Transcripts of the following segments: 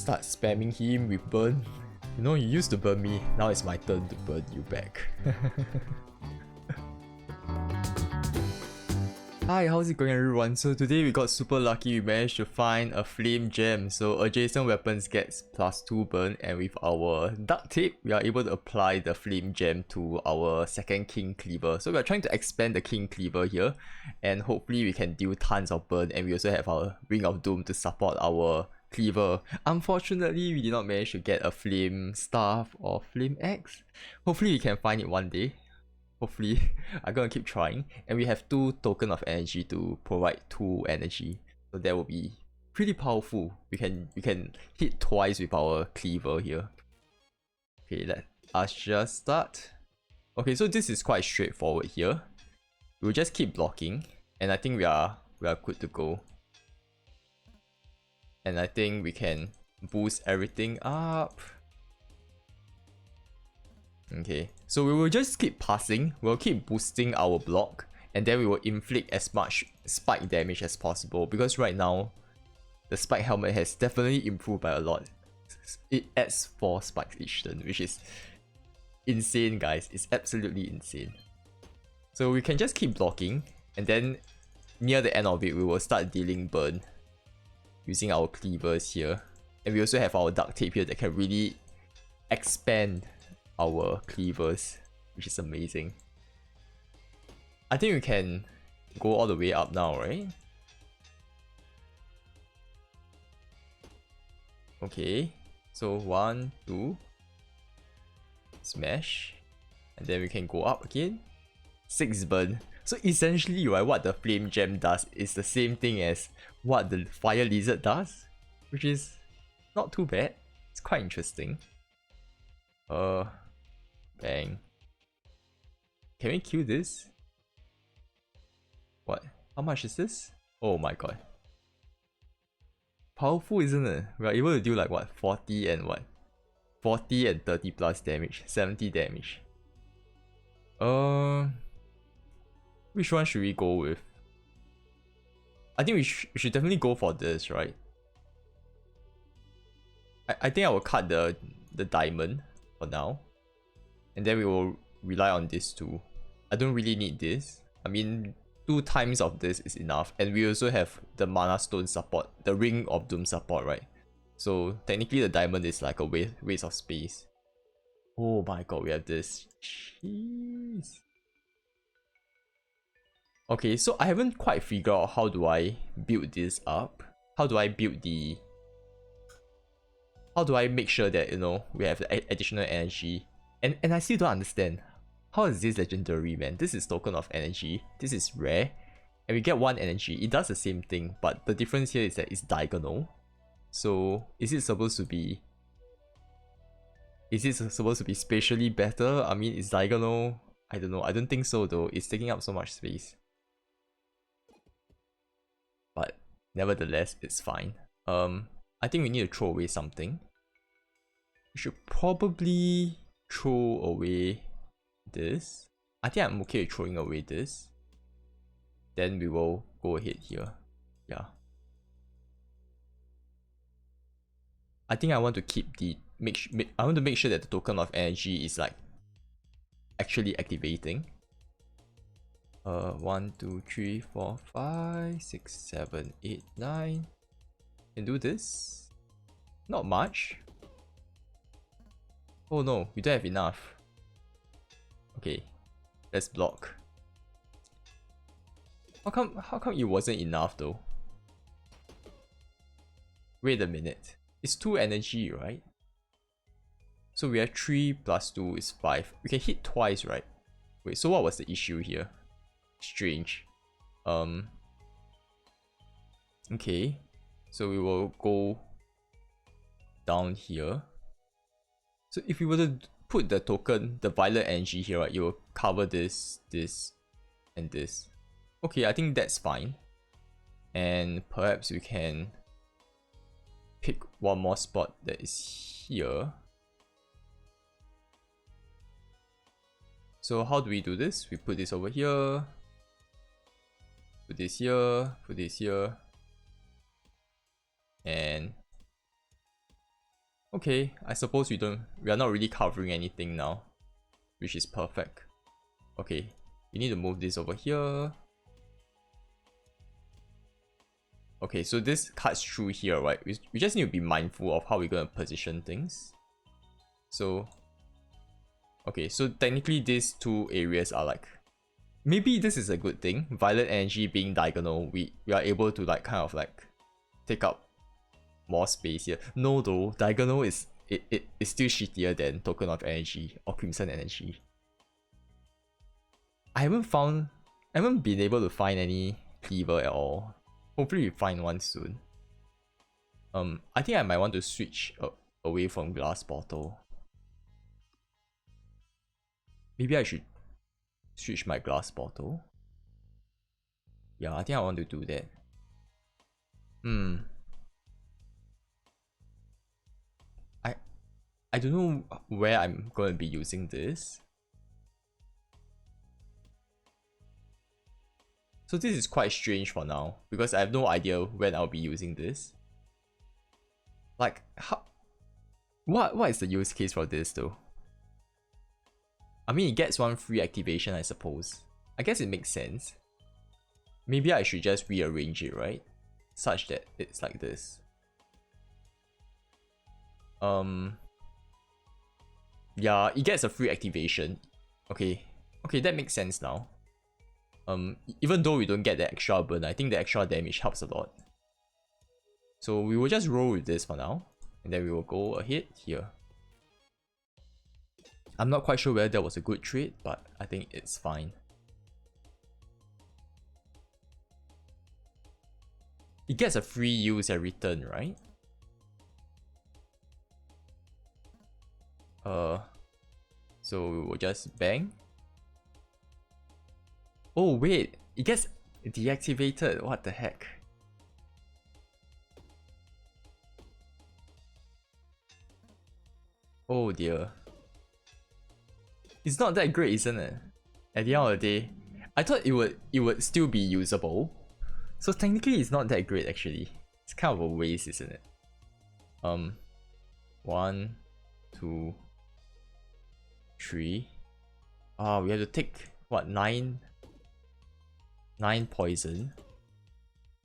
start spamming him with burn. You know, you used to burn me, now it's my turn to burn you back. Hi, how's it going everyone? So today we got super lucky, we managed to find a flame gem. So adjacent weapons gets +2 burn, and with our duct tape, we are able to apply the flame gem to our second king cleaver. So we are trying to expand the king cleaver here, and hopefully we can deal tons of burn, and we also have our ring of doom to support our cleaver. Unfortunately, we did not manage to get a flame staff or flame axe. Hopefully we can find it one day. Hopefully, I'm gonna keep trying. And we have 2 token of energy to provide 2 energy. So that will be pretty powerful. We can hit twice with our cleaver here. Okay, let us just start. Okay, so this is quite straightforward here. We'll just keep blocking, and I think we are good to go. And I think we can boost everything up. Okay, so we will just keep passing, we'll keep boosting our block, and then we will inflict as much spike damage as possible, because right now, the spike helmet has definitely improved by a lot. It adds 4 spikes each turn, which is insane guys, it's absolutely insane. So we can just keep blocking, and then near the end of it, we will start dealing burn using our cleavers here. And we also have our duct tape here that can really expand our cleavers, which is amazing. I think we can go all the way up now, right? Okay, so 1, 2, smash, and then we can go up again. 6 burn. So essentially, right, what the flame gem does is the same thing as what the fire lizard does, which is not too bad. It's quite interesting. Bang. Can we kill this? What? How much is this? Oh my god. Powerful, isn't it? We are able to do like what? 40 and what? 40 and 30 plus damage. 70 damage. Which one should we go with? I think we should definitely go for this, right? I think I will cut the diamond for now. And then we will rely on this too. I don't really need this. I mean, 2 times of this is enough. And we also have the mana stone support, the ring of doom support, right? So technically the diamond is like a waste of space. Oh my god, we have this. Jeez. Okay, so I haven't quite figured out how do I build this up. How do I build the... How do I make sure that, you know, we have the additional energy? And I still don't understand. How is this legendary, man? This is token of energy. This is rare. And we get 1 energy. It does the same thing, but the difference here is that it's diagonal. So is it supposed to be... Is it supposed to be spatially better? I mean, it's diagonal. I don't know. I don't think so though. It's taking up so much space. But nevertheless, it's fine. I think we need to throw away something. We should probably throw away this. I think I'm okay with throwing away this. Then we will go ahead here. Yeah. I think I want to keep the I want to make sure that the token of energy is like actually activating. 1, 2, 3, 4, 5, 6, 7, 8, 9. Can do this. Not much. Oh no, we don't have enough. Okay, let's block. How come it wasn't enough though? Wait a minute. It's 2 energy, right? So we have 3 plus 2 is 5. We can hit twice, right? Wait, so what was the issue here? Strange. Okay. So we will go down here. So if we were to put the token, the violet energy here, right, it will cover this, this, and this. Okay, I think that's fine. And perhaps we can pick one more spot that is here. So how do we do this? We put this over here, put this here, put this here, and Okay, I suppose we are not really covering anything now, which is perfect. Okay, we need to move this over here. Okay, so this cuts through here, right? We just need to be mindful of how we're gonna position things. So, okay, so technically these two areas are like, maybe this is a good thing. Violet energy being diagonal, we are able to like kind of like take up more space here. No though, diagonal is it's still shittier than token of energy or crimson energy. I haven't been able to find any cleaver at all. Hopefully we find one soon. I think I might want to switch away from glass bottle. Maybe I should switch my glass bottle. Yeah, I think I want to do that. I don't know where I'm going to be using this. So this is quite strange for now because I have no idea when I'll be using this. Like, what is the use case for this though? I mean, it gets one free activation, I suppose. I guess it makes sense. Maybe I should just rearrange it, right? Such that it's like this. Yeah, it gets a free activation. Okay, that makes sense now. Even though we don't get the extra burn, I think the extra damage helps a lot. So we will just roll with this for now, and then we will go ahead here. I'm not quite sure whether that was a good trade, but I think it's fine. It gets a free use every turn, right? So we will just bang. Oh wait, it gets deactivated. What the heck? Oh dear. It's not that great, isn't it? At the end of the day, I thought it would still be usable. So technically it's not that great actually. It's kind of a waste, isn't it? 1, 2, 3. We have to take what, 9 poison.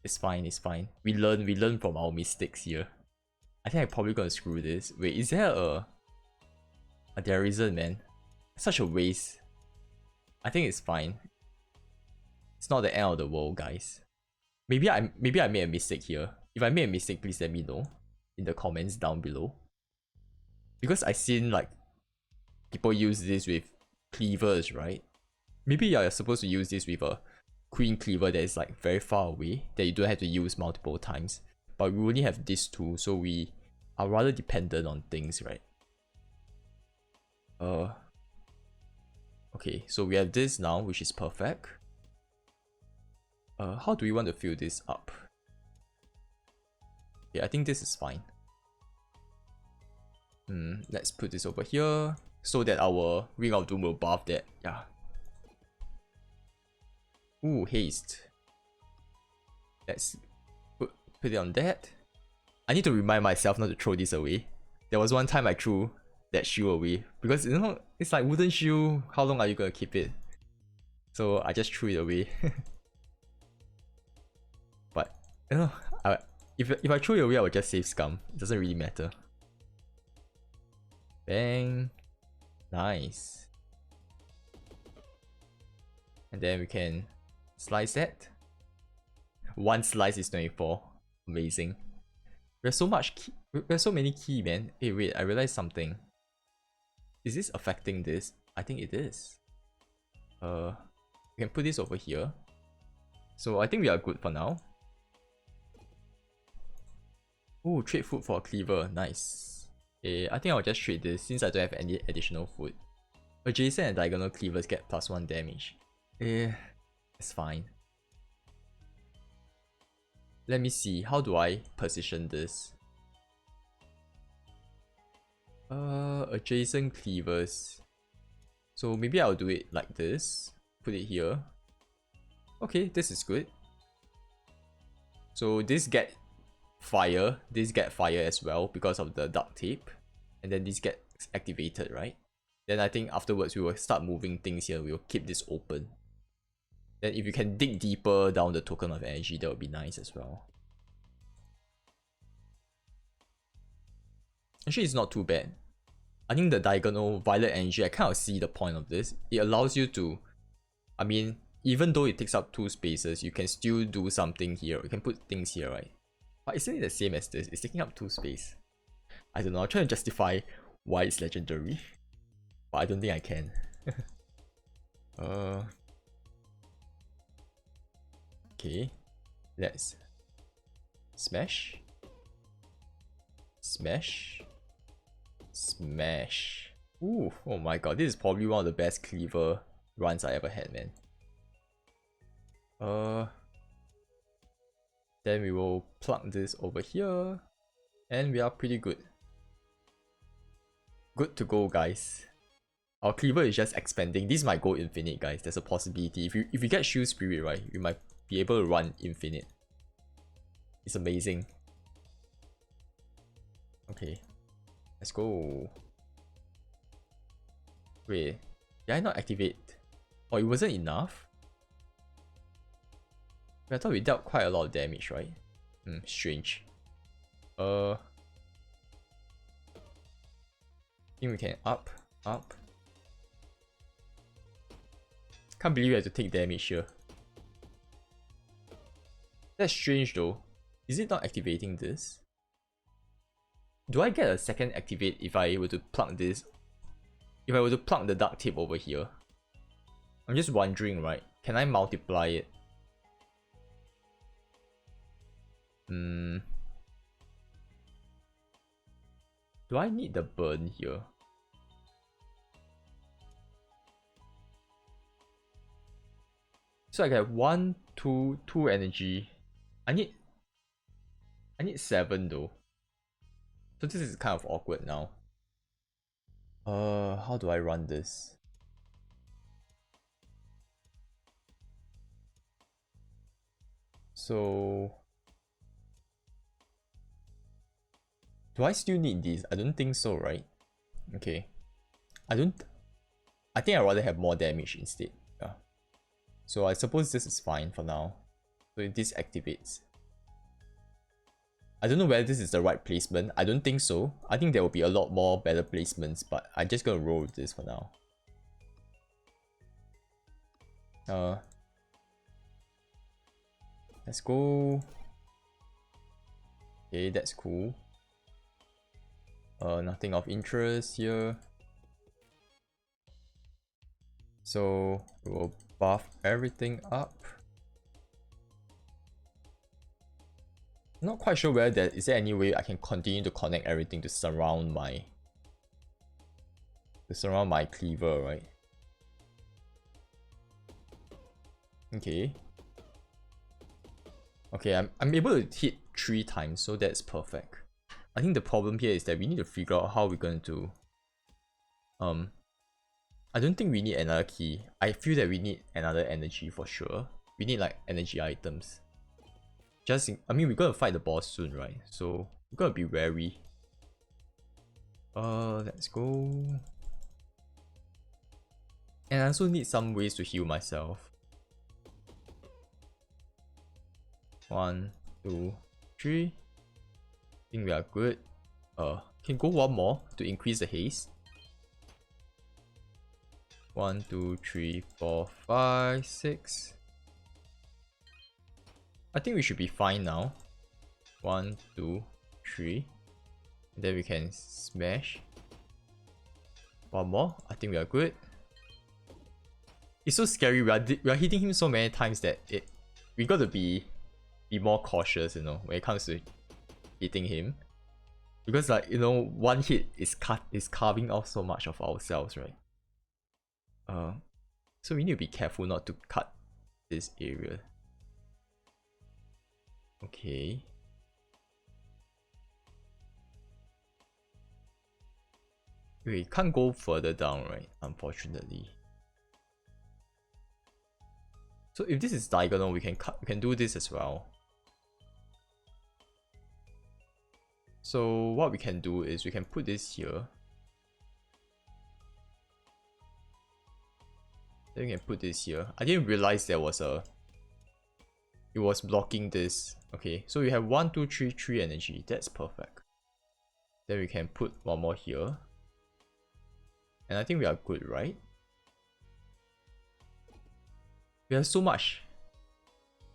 It's fine, it's fine. We learn from our mistakes here. I think I'm probably gonna screw this. Wait, is there there isn't, man. Such a waste. I think it's fine. It's not the end of the world, guys. Maybe I made a mistake here. If I made a mistake, please let me know in the comments down below. Because I seen like people use this with cleavers, right? Maybe you're supposed to use this with a queen cleaver that is like very far away, that you don't have to use multiple times. But we only have this two, so we are rather dependent on things, right? Okay, so we have this now, which is perfect. How do we want to fill this up? Yeah, I think this is fine. Let's put this over here so that our Ring of Doom will buff that. Yeah. Ooh, haste. Let's put it on that. I need to remind myself not to throw this away. There was one time I threw that shield away because, you know, it's like wooden shield. How long are you gonna keep it? So I just threw it away. But you know, if I throw it away, I would just save scum. It doesn't really matter. Bang. Nice. And then we can slice that. One slice is 24. Amazing. We have so much key. We have so many key, man. Hey, wait, I realized something. Is this affecting this? I think it is. We can put this over here. So I think we are good for now. Ooh, trade food for a cleaver. Nice. I think I'll just trade this since I don't have any additional food. Adjacent and diagonal cleavers get +1 damage. It's fine. Let me see, how do I position this? Adjacent cleavers. So maybe I'll do it like this. Put it here. Okay, this is good. So this get fire as well because of the duct tape. and then this gets activated, right? Then I think afterwards we will start moving things here. We will keep this open. Then if you can dig deeper down the token of energy, that would be nice as well. Actually, it's not too bad. I think the diagonal violet energy, I kind of see the point of this. It allows you to, I mean, even though it takes up 2 spaces, you can still do something here. You can put things here, right? But isn't it the same as this? It's taking up 2 space. I don't know, I'm trying to justify why it's legendary. But I don't think I can. Okay. Let's smash. Smash. Smash. Ooh, oh my god, this is probably one of the best cleaver runs I ever had, man. Then we will plug this over here. And we are pretty good. Good to go, guys. Our cleaver is just expanding. This might go infinite, guys. There's a possibility. If you get Shield Spirit, right, you might be able to run infinite. It's amazing. Okay. Let's go. Wait. Did I not activate? Oh, it wasn't enough? I thought we dealt quite a lot of damage, right? Strange. I think we can up. Can't believe we have to take damage here. That's strange though. Is it not activating this? Do I get a second activate if I were to plug this? If I were to plug the duct tape over here? I'm just wondering, right? Can I multiply it? Do I need the burn here? So I get 1, 2, 2 energy. I need 7 though. So this is kind of awkward now. How do I run this? So do I still need these? I don't think so, right? Okay. I think I'd rather have more damage instead. Yeah. So I suppose this is fine for now. So this activates. I don't know whether this is the right placement. I don't think so. I think there will be a lot more better placements, but I'm just gonna roll with this for now. Let's go. Okay, that's cool. Nothing of interest here. So we will buff everything up. Not quite sure whether is there any way I can continue to connect everything to surround my cleaver, right? Okay. Okay, I'm able to hit 3 times, so that's perfect. I think the problem here is that we need to figure out how we're going to I don't think we need another key. I feel that we need another energy for sure. We need like energy items. I mean, we're gonna fight the boss soon, right? So we're gonna be wary. Let's go. And I also need some ways to heal myself. 1, 2, 3. I think we are good. Can go 1 more to increase the haste. 1, 2, 3, 4, 5, 6. I think we should be fine now. 1, 2, 3. And then we can smash. 1 more. I think we are good. It's so scary. We are hitting him so many times that we got to be more cautious, you know, when it comes to hitting him. Because like, you know, 1 hit is carving off so much of ourselves, right? So we need to be careful not to cut this area. Okay. We can't go further down, right? Unfortunately. So if this is diagonal, we can do this as well. So what we can do is we can put this here. Then we can put this here. I didn't realize there was a... It was blocking this. Okay, so we have 1, 2, 3, 3 energy. That's perfect. Then we can put one more here. And I think we are good, right? We have so much.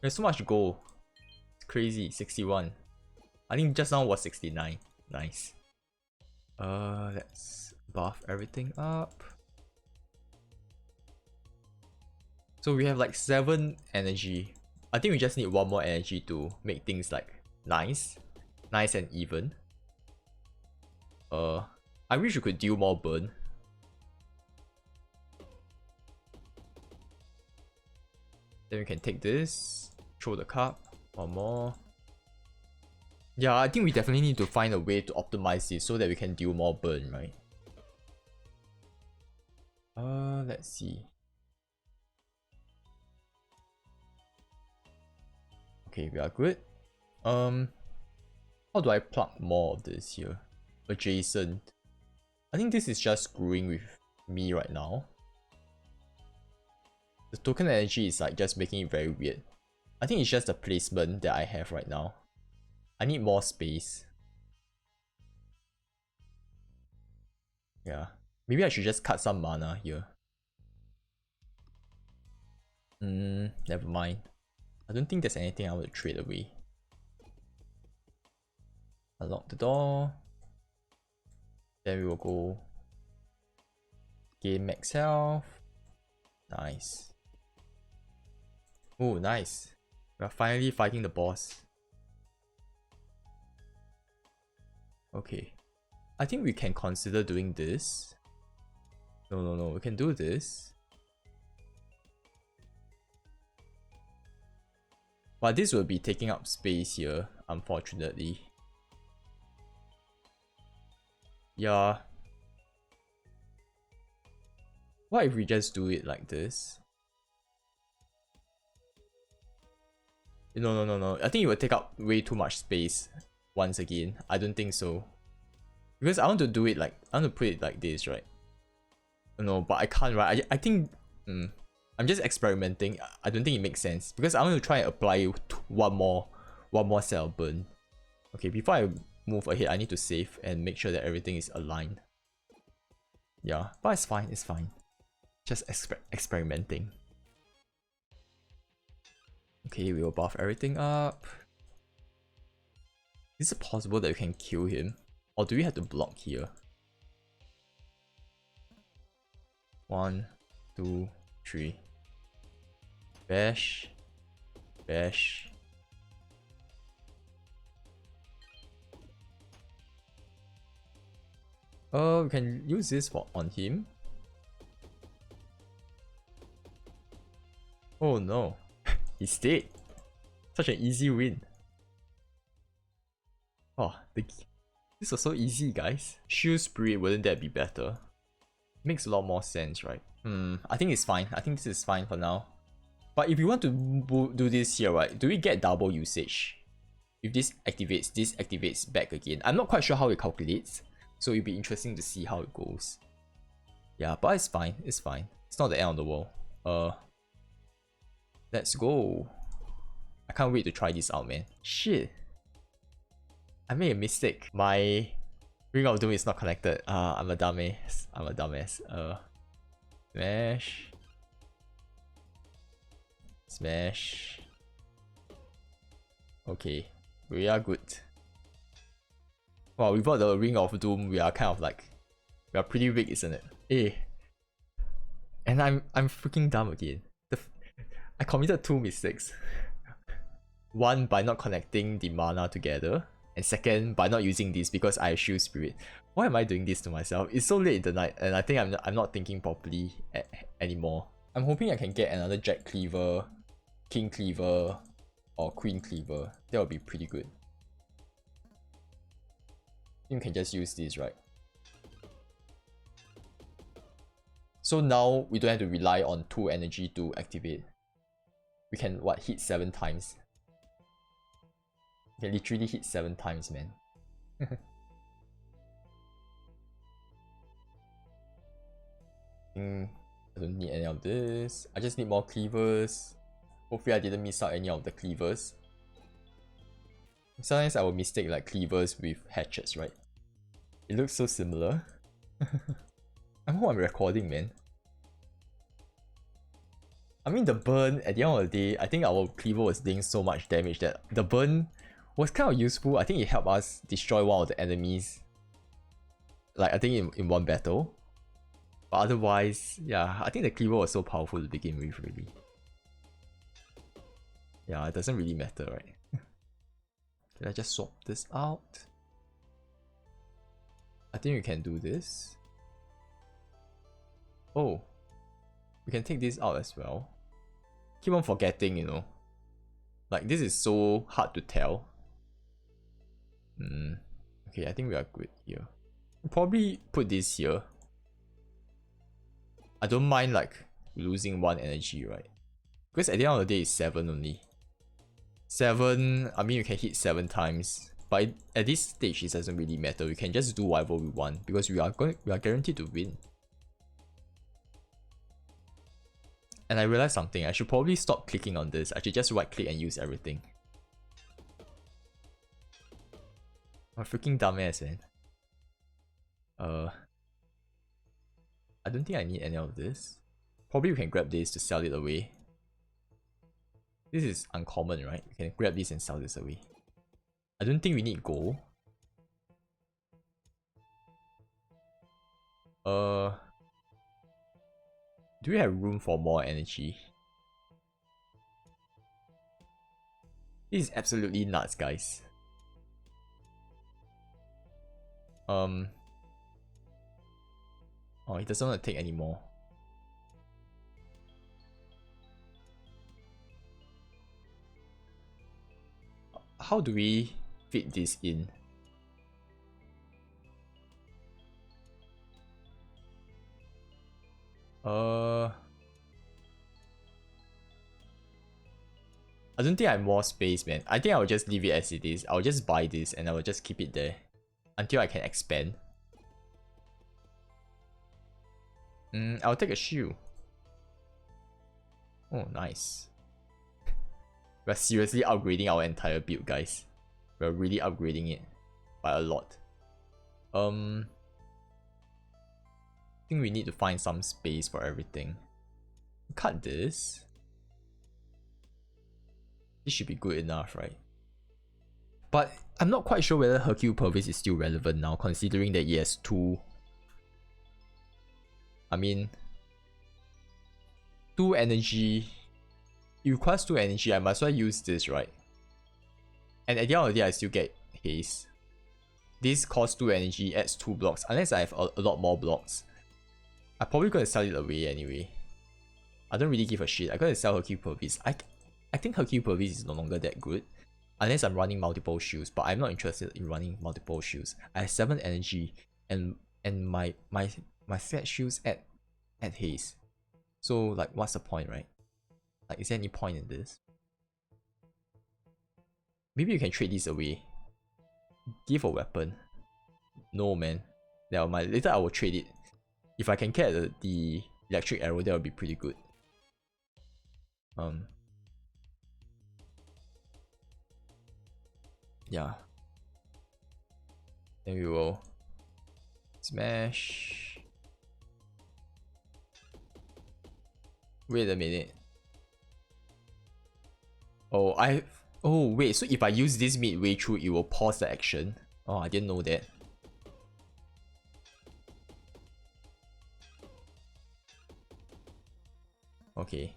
We have so much gold. It's crazy. 61. I think just now was 69. Nice. Let's buff everything up. So we have like 7 energy. I think we just need one more energy to make things like nice and even. I wish we could deal more burn. Then we can take this, throw the cup, one more. Yeah, I think we definitely need to find a way to optimize this so that we can deal more burn, right? Let's see. Okay, we are good. How do I plug more of this here? Adjacent. I think this is just screwing with me right now. The token energy is like just making it very weird. I think it's just the placement that I have right now. I need more space. Yeah. Maybe I should just cut some mana here. Never mind. I don't think there's anything I want to trade away. Unlock the door. Then we will go gain max health. Nice. Oh, nice. We are finally fighting the boss. Okay. I think we can consider doing this. No. We can do this. But this will be taking up space here, unfortunately. Yeah. What if we just do it like this? No. I think it will take up way too much space once again. I don't think so. Because I want to do it like, I want to put it like this, right? No, but I can't, right? I think, I'm just experimenting. I don't think it makes sense. Because I want to try and apply one more set of burn. Okay, before I move ahead, I need to save and make sure that everything is aligned. Yeah, but it's fine. Just experimenting. Okay, we will buff everything up. Is it possible that we can kill him? Or do we have to block here? 1, 2, 3. Bash. Bash. We can use this on him. Oh no. He's dead. Such an easy win. Oh, this was so easy, guys. Shield Spirit, wouldn't that be better? Makes a lot more sense, right? I think it's fine. I think this is fine for now. But if you want to do this here, right, do we get double usage? If this activates back again. I'm not quite sure how it calculates, so it'll be interesting to see how it goes. Yeah, but it's fine. It's fine. It's not the end of the world. Let's go. I can't wait to try this out, man. Shit. I made a mistake. My Ring of Doom is not connected. I'm a dumbass. Smash. Smash. Okay. We are good. Wow, without the Ring of Doom, we are kind of like... We are pretty weak, isn't it? And I'm freaking dumb again. I committed 2 mistakes. One, by not connecting the mana together. And second, by not using this because I have Shield Spirit. Why am I doing this to myself? It's so late in the night and I think I'm not thinking properly anymore. I'm hoping I can get another Jack Cleaver, King Cleaver, or Queen Cleaver. That would be pretty good. I think we can just use this, right? So now we don't have to rely on 2 energy to activate. We can, hit 7 times. We can literally hit 7 times, man. I don't need any of this. I just need more cleavers. Hopefully I didn't miss out any of the cleavers. Sometimes I will mistake like cleavers with hatchets, right? It looks so similar. I hope I'm recording, man. I mean, the burn, at the end of the day, I think our cleaver was doing so much damage that the burn was kind of useful. I think it helped us destroy one of the enemies. Like, I think in one battle. But otherwise, yeah, I think the cleaver was so powerful to begin with, really. Yeah, it doesn't really matter, right? Can I just swap this out? I think we can do this. Oh, we can take this out as well. Keep on forgetting, you know. Like, this is so hard to tell. Okay, I think we are good here. We'll probably put this here. I don't mind like losing 1 energy, right? Because at the end of the day, it's 7 only. 7, I mean, you can hit 7 times. But at this stage, it doesn't really matter. We can just do whatever we want because we are guaranteed to win. And I realized something. I should probably stop clicking on this. I should just right click and use everything. I'm a freaking dumbass, man. I don't think I need any of this. Probably we can grab this to sell it away. This is uncommon, right? We can grab this and sell this away. I don't think we need gold. Do we have room for more energy? This is absolutely nuts, guys. Oh, he doesn't want to take any more. How do we fit this in? I don't think I have more space, man. I think I will just leave it as it is. I'll just buy this and I will just keep it there until I can expand. I'll take a shoe. Oh, nice. We're seriously upgrading our entire build, guys. We're really upgrading it by a lot. I think we need to find some space for everything. Cut this. This should be good enough, right? But I'm not quite sure whether Hercule Purvis is still relevant now, considering that he has 2. I mean, 2 energy. It requires 2 energy. I might as well use this, right? And at the end of the day, I still get haste. This costs 2 energy, adds 2 blocks. Unless I have a lot more blocks, I'm probably gonna sell it away anyway. I don't really give a shit. I'm gonna sell Hercule Purvis. I think Hercule Purvis is no longer that good. Unless I'm running multiple shields, but I'm not interested in running multiple shields. I have 7 energy and my set shields add haste. So like what's the point, right? Like is there any point in this? Maybe you can trade this away. Give a weapon. No, man. Later I will trade it. If I can get the electric arrow, that would be pretty good. Yeah. Then we will smash. Wait a minute. Oh wait, so if I use this midway through, it will pause the action. Oh, I didn't know that. Okay.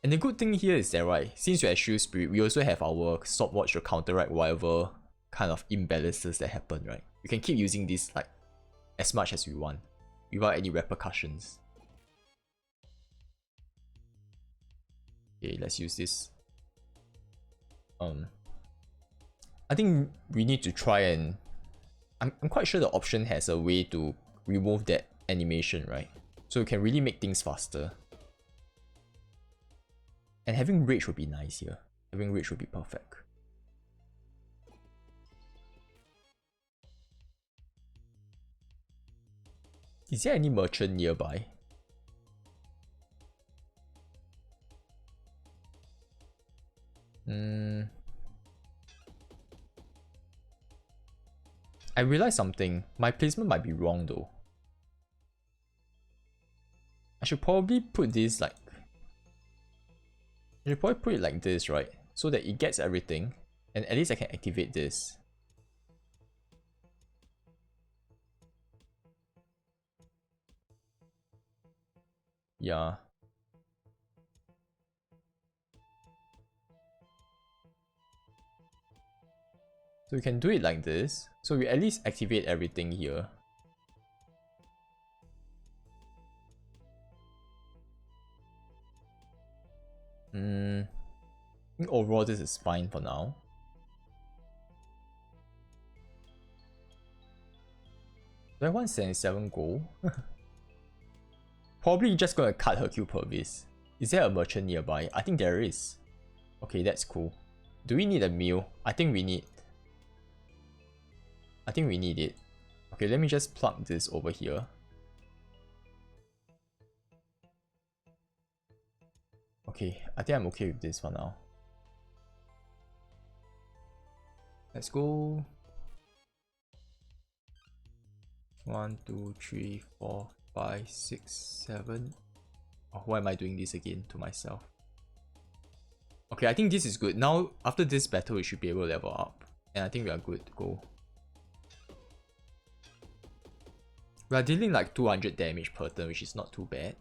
And the good thing here is that, right, since we have Shield Spirit, we also have our stopwatch to counteract whatever kind of imbalances that happen, right? We can keep using this like as much as we want without any repercussions. Okay, let's use this. I think we need to try and I'm quite sure the option has a way to remove that animation, right? So we can really make things faster. And having rage would be nice here. Having rage would be perfect. Is there any merchant nearby? I realized something. My placement might be wrong though. I should probably put this like... I should probably put it like this, right? So that it gets everything. And at least I can activate this. Yeah. So we can do it like this. So we at least activate everything here. I think overall this is fine for now. Do I want 77 gold? Probably just gonna cut Hercule Purvis. Is there a merchant nearby? I think there is. Okay, that's cool. Do we need a meal? I think we need it. Okay, let me just plug this over here. Okay, I think I'm okay with this for now. Let's go. 1, 2, 3, 4, 5, 6, 7. Oh, why am I doing this again to myself? Okay, I think this is good. Now, after this battle, we should be able to level up. And I think we are good to go. We are dealing like 200 damage per turn, which is not too bad.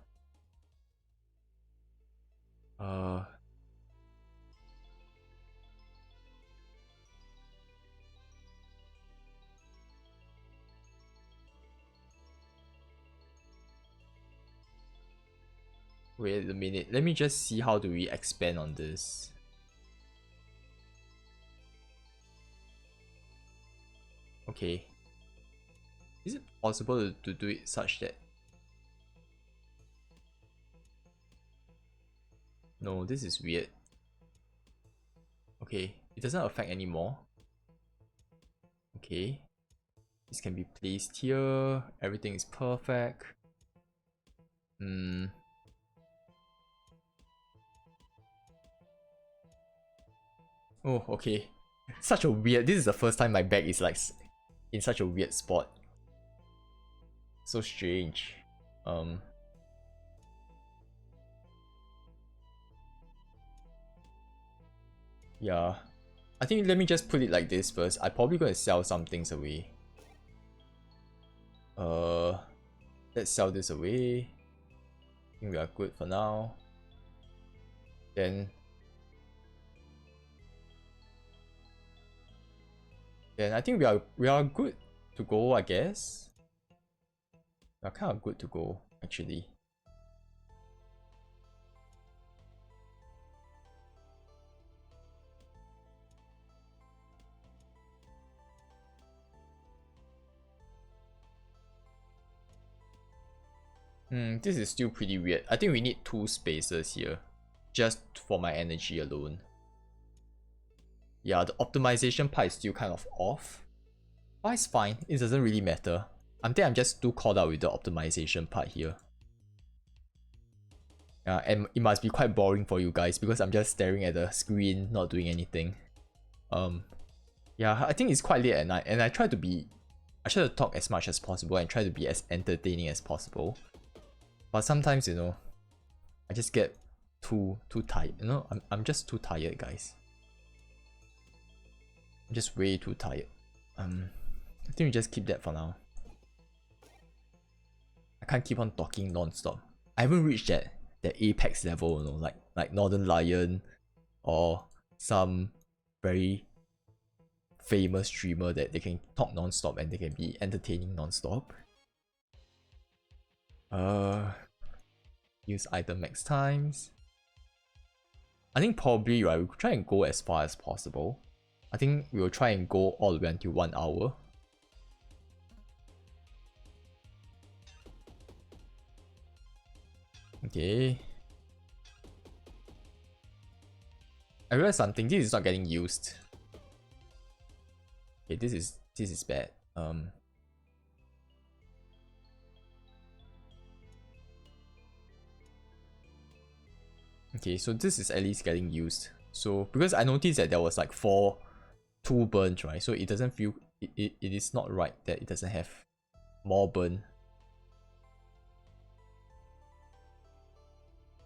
Wait a minute, let me just see how do we expand on this. Okay. Is it possible to do it such that... No, this is weird. Okay, it doesn't affect anymore. Okay. This can be placed here. Everything is perfect. Oh, okay. Such a weird... This is the first time my bag is like in such a weird spot. So strange. Yeah. I think let me just put it like this first. I'm probably gonna sell some things away. Let's sell this away. I think we are good for now. Then I think we are good to go, I guess. We are kind of good to go, actually. This is still pretty weird. I think we need 2 spaces here, just for my energy alone. Yeah, the optimization part is still kind of off. But it's fine, it doesn't really matter. I think I'm just too caught up with the optimization part here. Yeah, and it must be quite boring for you guys because I'm just staring at the screen, not doing anything. Yeah, I think it's quite late at night, and I try to talk as much as possible and try to be as entertaining as possible. But sometimes, you know, I just get too tired. You know, I'm just too tired, guys. I'm just way too tired. I think we just keep that for now. I can't keep on talking non-stop. I haven't reached that apex level, you know, like Northern Lion or some very famous streamer that they can talk non-stop and they can be entertaining non-stop. Use item max times. I think probably right, we'll try and go as far as possible. I think we'll try and go all the way until 1 hour. Okay. I realized something, this is not getting used. Okay, this is bad. Okay, so this is at least getting used. So because I noticed that there was like 2 burns, right? So it doesn't feel it is not right that it doesn't have more burn.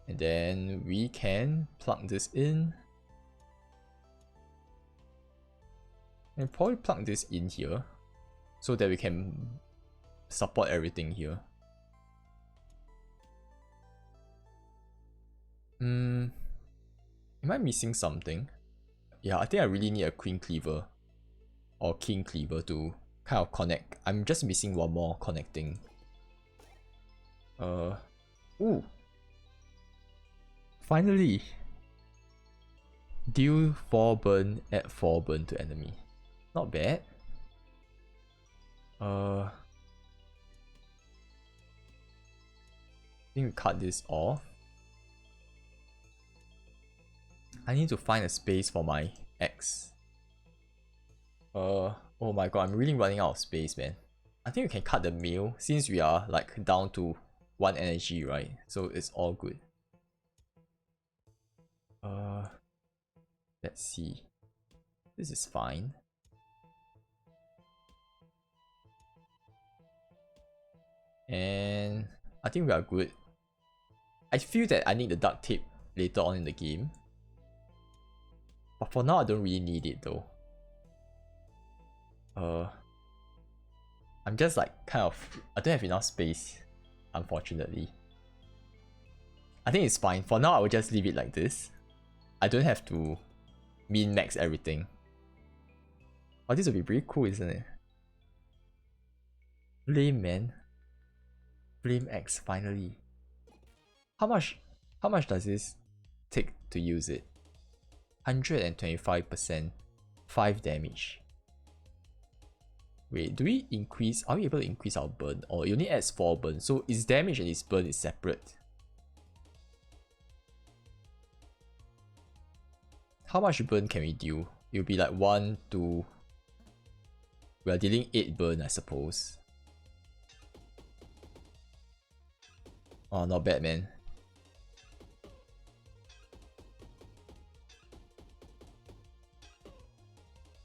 And then we can plug this in. And probably plug this in here so that we can support everything here. Am I missing something? Yeah, I think I really need a queen cleaver or king cleaver to kind of connect. I'm just missing one more connecting. Ooh. Finally. Deal 4 burn, add 4 burn to enemy. Not bad. I think we cut this off. I need to find a space for my X. Oh my god, I'm really running out of space, man. I think we can cut the meal since we are like down to 1 energy, right? So it's all good. Let's see. This is fine. And I think we are good. I feel that I need the duct tape later on in the game. But for now, I don't really need it though. I'm just like kind of... I don't have enough space, unfortunately. I think it's fine. For now, I will just leave it like this. I don't have to min-max everything. Oh, this would be pretty cool, isn't it? Flame, man. Flame X, finally. How much does this take to use it? 125%, 5 damage. Wait, do we increase? Are we able to increase our burn? Or it only adds 4 burn, so its damage and its burn is separate. How much burn can we deal? It will be like 1, 2. We are dealing 8 burn, I suppose. Oh, not bad, man.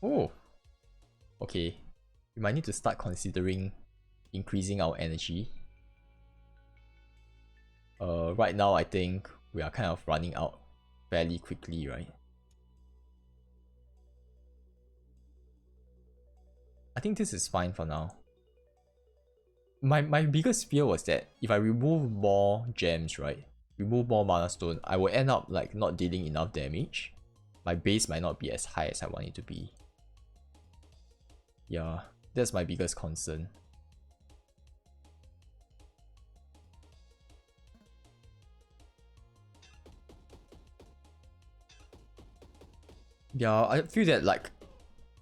Oh, okay. We might need to start considering increasing our energy. Right now, I think we are kind of running out fairly quickly, right? I think this is fine for now. My biggest fear was that if I remove more gems, right? Remove more mana stone, I will end up like not dealing enough damage. My base might not be as high as I want it to be. Yeah, that's my biggest concern. Yeah, I feel that like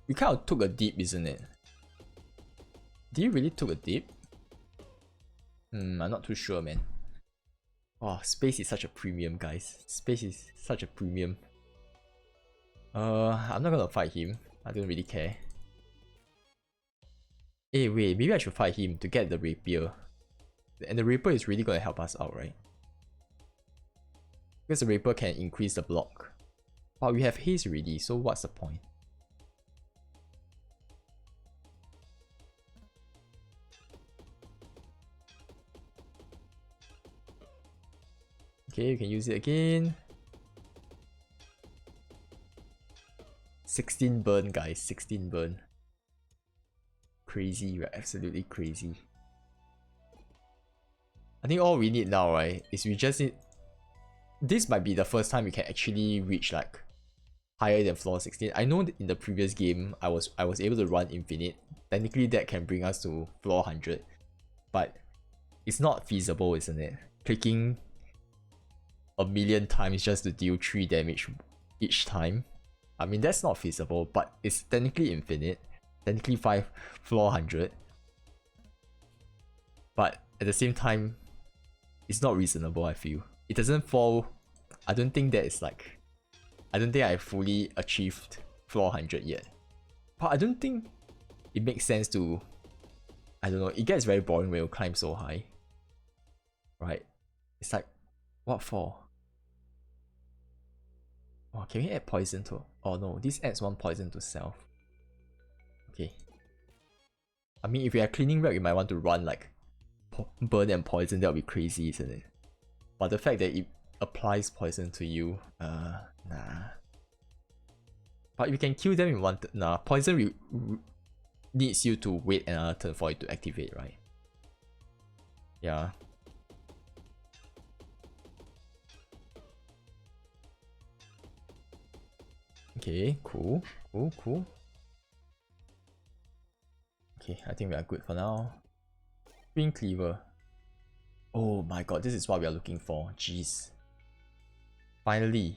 we kind of took a dip, isn't it? Did you really took a dip? I'm not too sure, man. Oh, space is such a premium, guys. Space is such a premium. I'm not gonna fight him. I don't really care. Hey, wait, maybe I should fight him to get the rapier. And the rapier is really gonna help us out, right? Because the rapier can increase the block. But we have haste already, so what's the point? Okay, you can use it again. 16 burn, guys. 16 burn. Crazy, right? Absolutely crazy. I think all we need now, right, is we just need... This might be the first time we can actually reach like higher than floor 16. I know in the previous game I was able to run infinite. Technically that can bring us to floor 100. But it's not feasible, isn't it? Clicking a million times just to deal 3 damage each time. I mean, that's not feasible, but it's technically infinite. Technically 5 floor 100. But at the same time, it's not reasonable, I feel. It doesn't fall... I don't think that is like... I don't think I fully achieved floor 100 yet. But I don't think it makes sense to... I don't know, it gets very boring when you climb so high. Right? It's like, what for? Oh, can we add poison to... Oh no, this adds 1 poison to self. Okay. I mean, if we are cleaning rep, we might want to run like burn and poison. That would be crazy, isn't it? But the fact that it applies poison to you, nah. But we can kill them in one turn. Nah, poison needs you to wait another turn for it to activate, right? Yeah. Okay, cool. Cool. Okay, I think we are good for now. Green cleaver. Oh my god, this is what we are looking for. Jeez. Finally.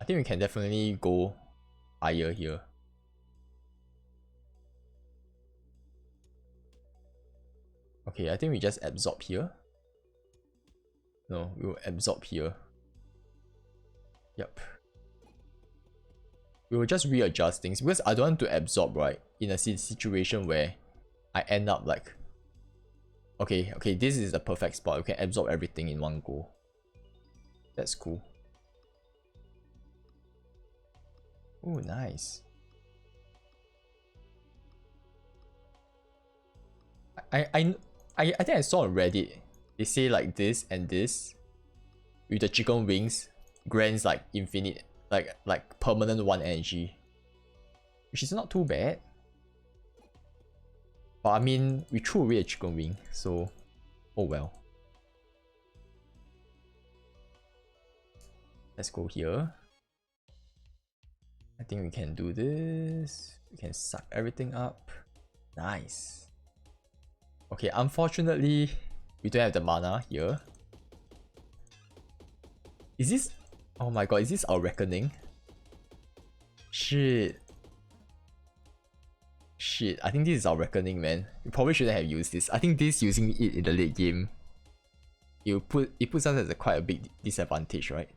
I think we can definitely go higher here. Okay, I think we just absorb here. No, we will absorb here. Yep. We will just readjust things because I don't want to absorb, right? In a situation where I end up like... Okay, this is the perfect spot. We can absorb everything in one go. That's cool. Oh, nice. I think I saw on Reddit, they say like this and this with the chicken wings grants like infinite, like permanent 1 energy, which is not too bad. But I mean, we threw away a chicken wing, so oh well. Let's go here. I think we can do this. We can suck everything up. Nice. Okay, unfortunately, we don't have the mana here. Is this... Oh my god, is this our reckoning? Shit, I think this is our reckoning, man. We probably shouldn't have used this. I think this using it in the late game, it puts us at quite a big disadvantage, right?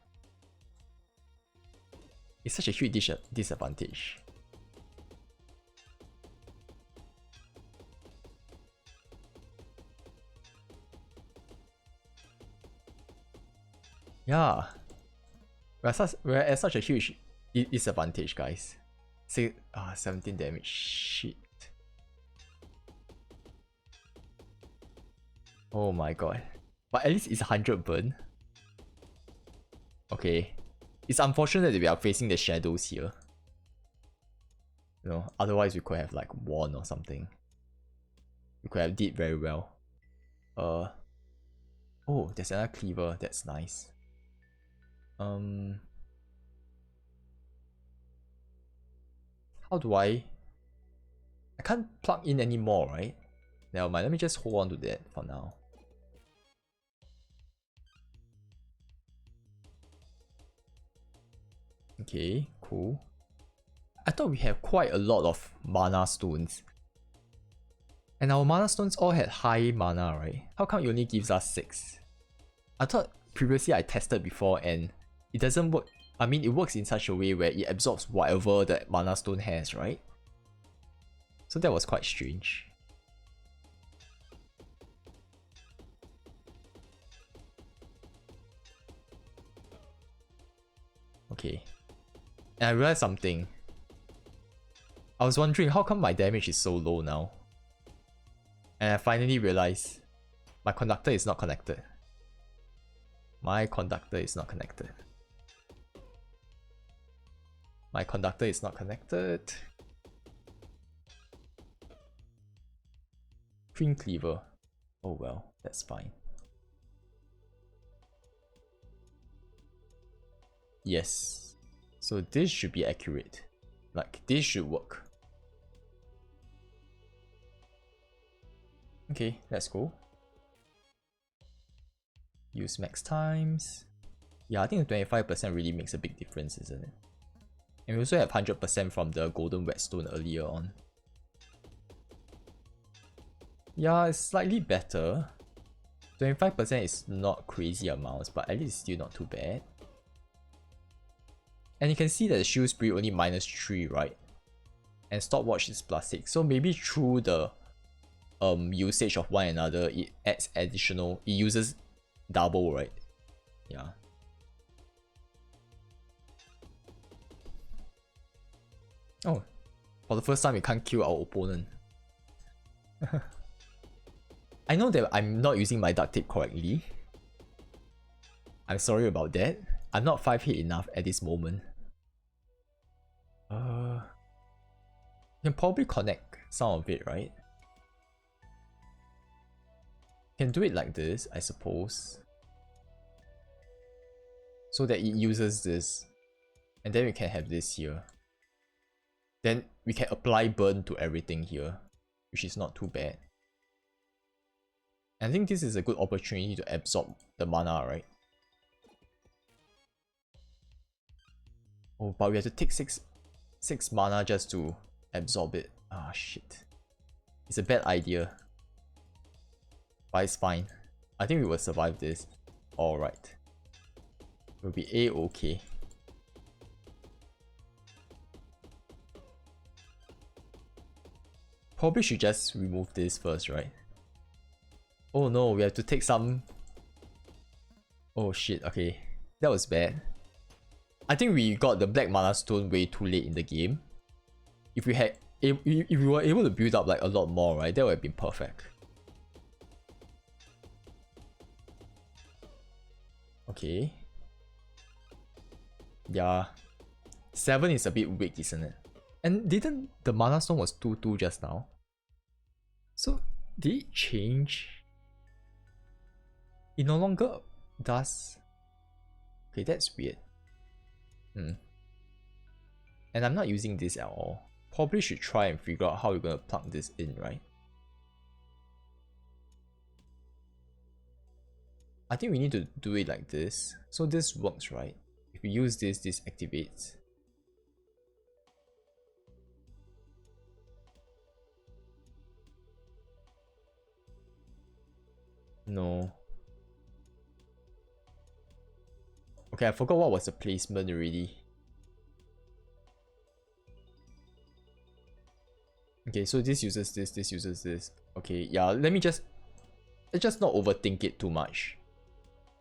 It's such a huge disadvantage. Yeah, we're at such a huge disadvantage, guys. Say 17 damage. Shit. Oh my god. But at least it's 100 burn. Okay. It's unfortunate that we are facing the shadows here. You know, otherwise we could have like won or something. We could have did very well. Oh, there's another cleaver. That's nice. How do I can't plug in anymore, right? Never mind, let me just hold on to that for now. Okay, cool. I thought we have quite a lot of mana stones. And our mana stones all had high mana, right? How come it only gives us 6? I thought previously I tested before and it doesn't work. I mean, it works in such a way where it absorbs whatever the mana stone has, right? So that was quite strange. Okay. And I realized something. I was wondering how come my damage is so low now. And I finally realized my conductor is not connected. My conductor is not connected. My conductor is not connected. Green cleaver. Oh well, that's fine. Yes. So this should be accurate. Like, this should work. Okay, let's go. Use max times. Yeah, I think the 25% really makes a big difference, isn't it? And we also have 100% from the golden whetstone earlier on. Yeah, it's slightly better. 25% is not crazy amounts, but at least it's still not too bad. And you can see that the shield spree only -3, right? And stopwatch is +6. So maybe through the usage of one another, it adds additional. It uses double, right? Yeah. Oh, for the first time we can't kill our opponent. I know that I'm not using my duct tape correctly. I'm sorry about that. I'm not 5 hit enough at this moment. You can probably connect some of it, right? Can do it like this, I suppose. So that it uses this. And then we can have this here. Then we can apply burn to everything here, which is not too bad. I think this is a good opportunity to absorb the mana, right? Oh, but we have to take 6 mana just to absorb it. Ah, shit. It's a bad idea. But it's fine. I think we will survive this. Alright. We'll be A-okay. Probably should just remove this first, right? Oh no, we have to take some... Oh shit, okay. That was bad. I think we got the black mana stone way too late in the game. If we had... If we were able to build up like a lot more, right? That would have been perfect. Okay. Yeah. 7 is a bit weak, isn't it? And didn't the mana stone was 2-2 just now? So, did it change? It no longer does... Okay, that's weird. And I'm not using this at all. Probably should try and figure out how we're gonna plug this in, right? I think we need to do it like this. So this works, right? If we use this, this activates. No. Okay, I forgot what was the placement already. Okay, so this uses this, this uses this. Okay, yeah, let's just not overthink it too much.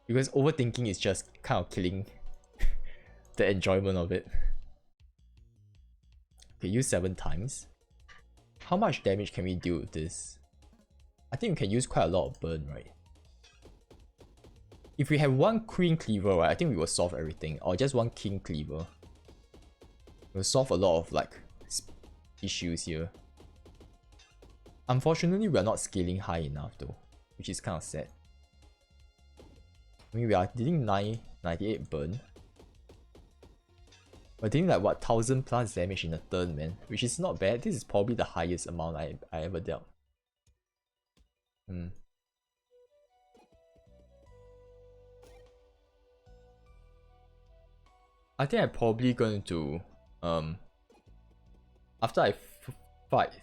Because overthinking is just kind of killing the enjoyment of it. Okay, use 7 times. How much damage can we deal with this? I think we can use quite a lot of burn, right? If we have 1 queen cleaver, right, I think we will solve everything. Or just 1 king cleaver. We'll solve a lot of like issues here. Unfortunately, we are not scaling high enough though, which is kind of sad. I mean, we are dealing 98 burn. We're dealing like what, 1000 plus damage in a turn, man, which is not bad. This is probably the highest amount I ever dealt. I think I'm probably going to after I fight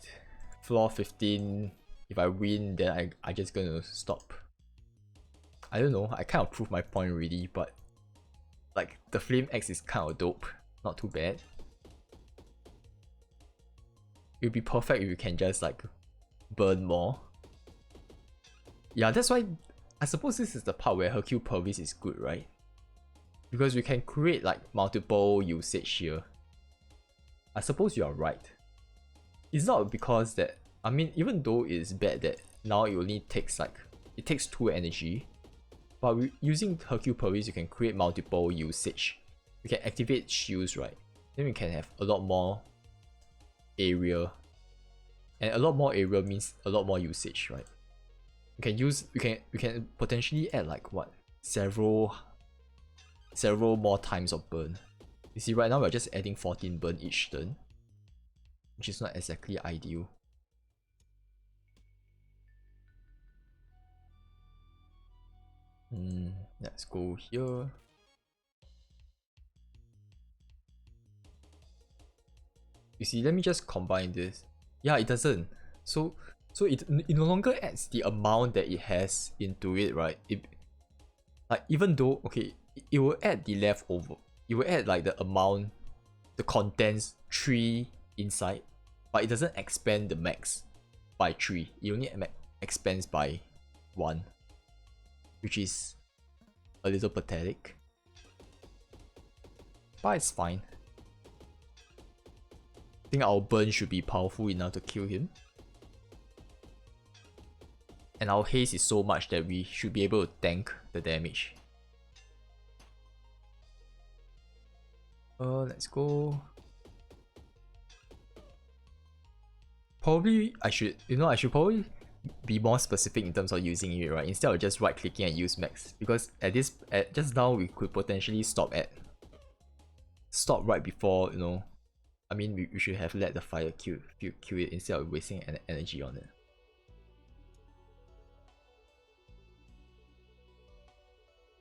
floor 15, if I win, then I just gonna stop. I don't know, I kind of proved my point already, but like the flame axe is kind of dope, not too bad. It would be perfect if you can just like burn more. Yeah, that's why I suppose this is the part where Hercule Purvis is good, right? Because we can create like multiple usage here. I suppose you are right. It's not because that, I mean, even though it's bad that now it only takes like, it takes 2 energy, but using Hercule Purvis you can create multiple usage. We can activate shields, right? Then we can have a lot more area. And a lot more area means a lot more usage, right? We can potentially add like what? Several more times of burn. You see, right now we're just adding 14 burn each turn, which is not exactly ideal. Let's go here. You see, let me just combine this. Yeah, it doesn't. So it no longer adds the amount that it has into it, right? It, like, even though, okay, it will add the leftover. It will add like the amount, the contents 3 inside, but it doesn't expand the max by 3. It only expands by 1, which is a little pathetic, but it's fine. I think our burn should be powerful enough to kill him. And our haste is so much that we should be able to tank the damage. Let's go. Probably I should probably be more specific in terms of using it, right? Instead of just right clicking and use max, because just now we could potentially stop right before, you know. I mean, we should have let the fire kill it instead of wasting energy on it.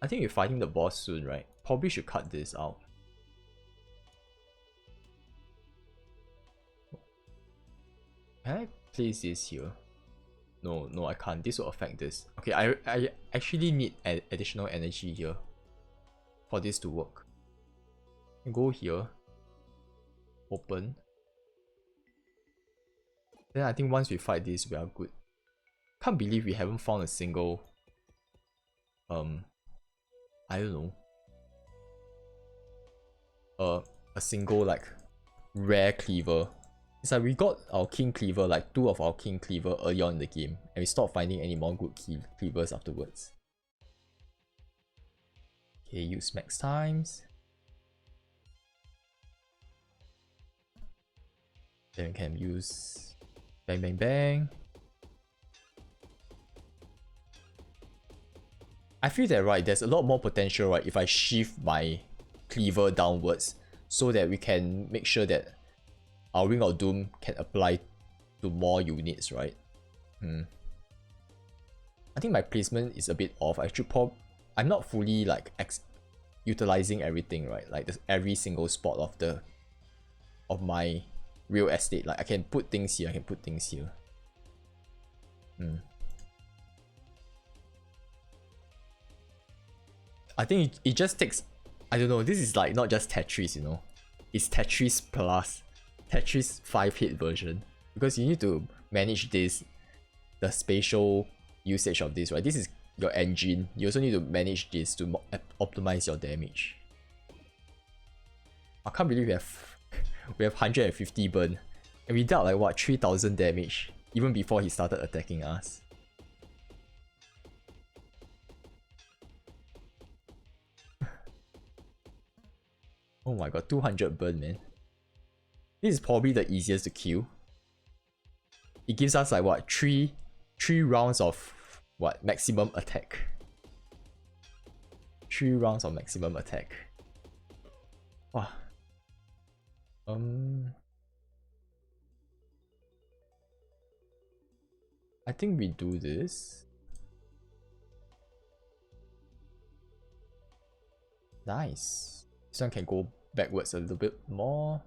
I think we're fighting the boss soon, right? Probably should cut this out. Can I place this here? No, I can't. This will affect this. Okay, I actually need additional energy here for this to work. Go here. Open. Then I think once we fight this, we are good. Can't believe we haven't found a single I don't know, a single like rare cleaver. It's like we got our king cleaver, like 2 of our king cleaver early on in the game, and we stopped finding any more good cleavers afterwards. Okay, use max times. Then we can use bang bang bang. I feel that, right, there's a lot more potential, right, if I shift my cleaver downwards so that we can make sure that our Ring of Doom can apply to more units, right? I think my placement is a bit off. I'm not fully like utilizing everything, right? Like every single spot of my real estate. Like I can put things here, I can put things here. I think it just takes, I don't know, this is like not just Tetris, you know. It's Tetris plus Tetris 5-hit version, because you need to manage the spatial usage of this, right? This is your engine. You also need to manage this to optimize your damage. I can't believe we have 150 burn, and we dealt like what, 3000 damage even before he started attacking us. Oh my god, 200 burn, man. This is probably the easiest to kill. It gives us like what, 3 rounds of what, maximum attack. 3 rounds of maximum attack. Wow. I think we do this. Nice. This one can go backwards a little bit more.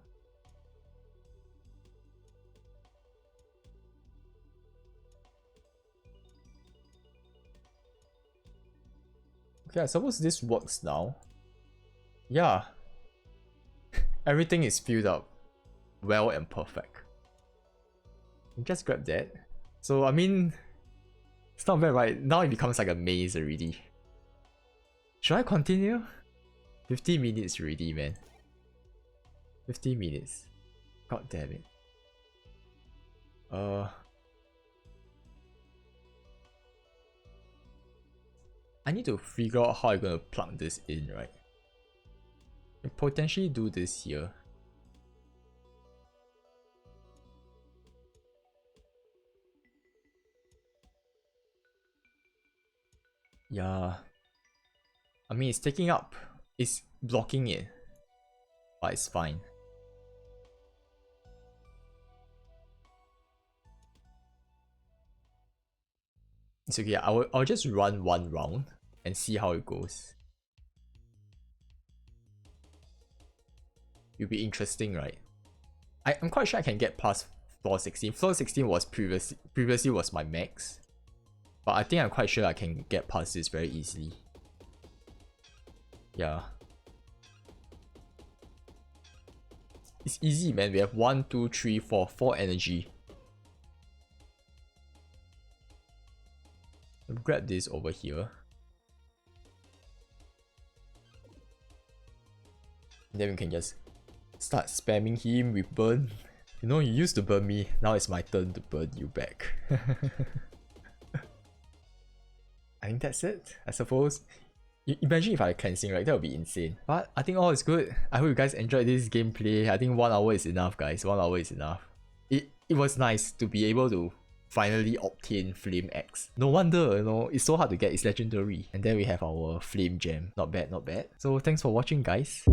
Okay, I suppose this works now. Yeah. Everything is filled up well and perfect. Just grab that. So, I mean, it's not bad, right? Now it becomes like a maze already. Should I continue? 50 minutes already, man. 50 minutes. God damn it. I need to figure out how I'm gonna plug this in, right? I potentially do this here. Yeah. I mean, it's taking up. It's blocking it. But it's fine. It's okay. I'll just run 1 round and see how it goes. It'll be interesting, right? I'm quite sure I can get past floor 16. Floor 16 was previously was my max. But I think I'm quite sure I can get past this very easily. Yeah. It's easy, man. We have 1, 2, 3, 4 energy. I'll grab this over here. And then we can just start spamming him with burn. You know, you used to burn me, now it's my turn to burn you back. I think that's it, I suppose. Imagine if I had cleansing, right? That would be insane. But I think all is good. I hope you guys enjoyed this gameplay. I think 1 hour is enough, guys. 1 hour is enough. It was nice to be able to finally obtain Flame Axe. No wonder, you know, it's so hard to get. It's legendary. And then we have our Flame Gem. Not bad, not bad. So thanks for watching, guys.